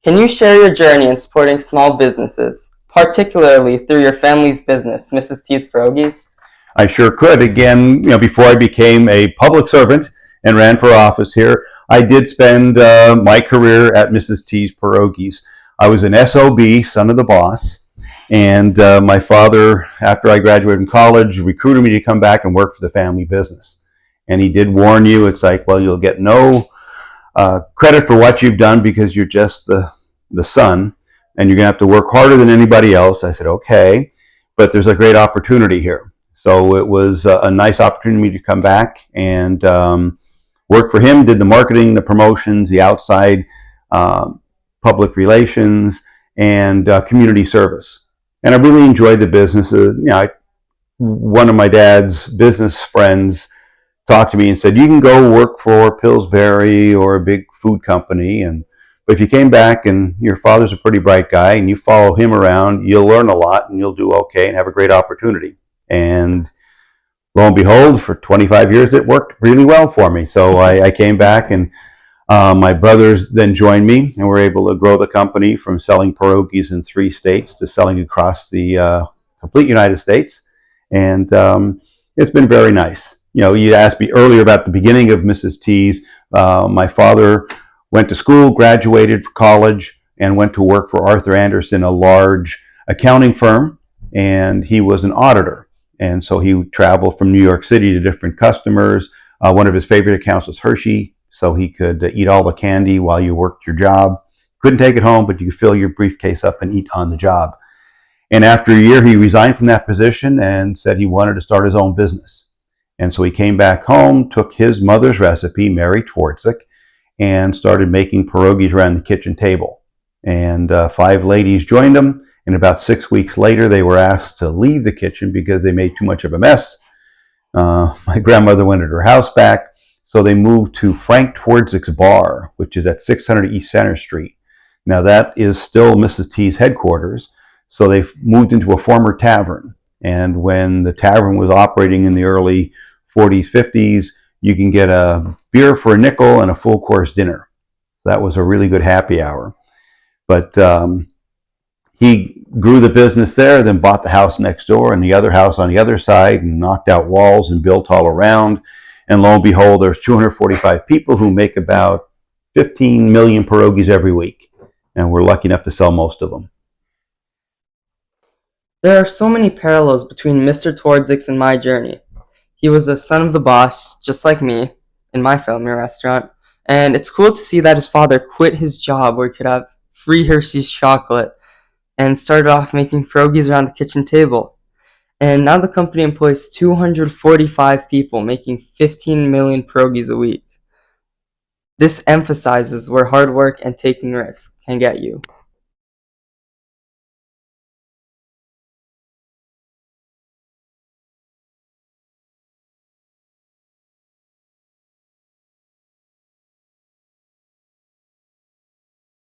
Can you share your journey in supporting small businesses, particularly through your family's business, Mrs. T's Pierogies? I sure could. Again, before I became a public servant and ran for office here, I did spend my career at Mrs. T's Pierogies. I was an SOB, son of the boss, and my father, after I graduated from college, recruited me to come back and work for the family business. And he did warn you, it's like, well, you'll get no credit for what you've done because you're just the son, and you're going to have to work harder than anybody else. I said, okay, but there's a great opportunity here. So it was a nice opportunity to come back and work for him, did the marketing, the promotions, the outside public relations, and community service. And I really enjoyed the business. One of my dad's business friends talked to me and said, you can go work for Pillsbury or a big food company, but if you came back and your father's a pretty bright guy and you follow him around, you'll learn a lot and you'll do okay and have a great opportunity. And lo and behold, for 25 years, it worked really well for me. So I came back, and my brothers then joined me, and were able to grow the company from selling pierogies in 3 states to selling across the complete United States. And it's been very nice. You asked me earlier about the beginning of Mrs. T's. My father went to school, graduated from college, and went to work for Arthur Andersen, a large accounting firm, and he was an auditor. And so he would travel from New York City to different customers. One of his favorite accounts was Hershey, so he could eat all the candy while you worked your job. Couldn't take it home, but you could fill your briefcase up and eat on the job. And after a year, he resigned from that position and said he wanted to start his own business. And so he came back home, took his mother's recipe, Mary Twardzik, and started making pierogies around the kitchen table. And 5 ladies joined him. And about 6 weeks later, they were asked to leave the kitchen because they made too much of a mess. My grandmother wanted her house back, so they moved to Frank Twardzik's Bar, which is at 600 East Center Street. Now that is still Mrs. T's headquarters, so they moved into a former tavern. And when the tavern was operating in the early 40s, 50s, you can get a beer for a nickel and a full course dinner. So that was a really good happy hour. But he grew the business there, then bought the house next door and the other house on the other side, and knocked out walls and built all around. And lo and behold, there's 245 people who make about 15 million pierogies every week. And we're lucky enough to sell most of them. There are so many parallels between Mr. Twardzik and my journey. He was a son of the boss, just like me, in my family restaurant, and it's cool to see that his father quit his job where he could have free Hershey's chocolate and started off making pierogies around the kitchen table. And now the company employs 245 people, making 15 million pierogies a week. This emphasizes where hard work and taking risks can get you.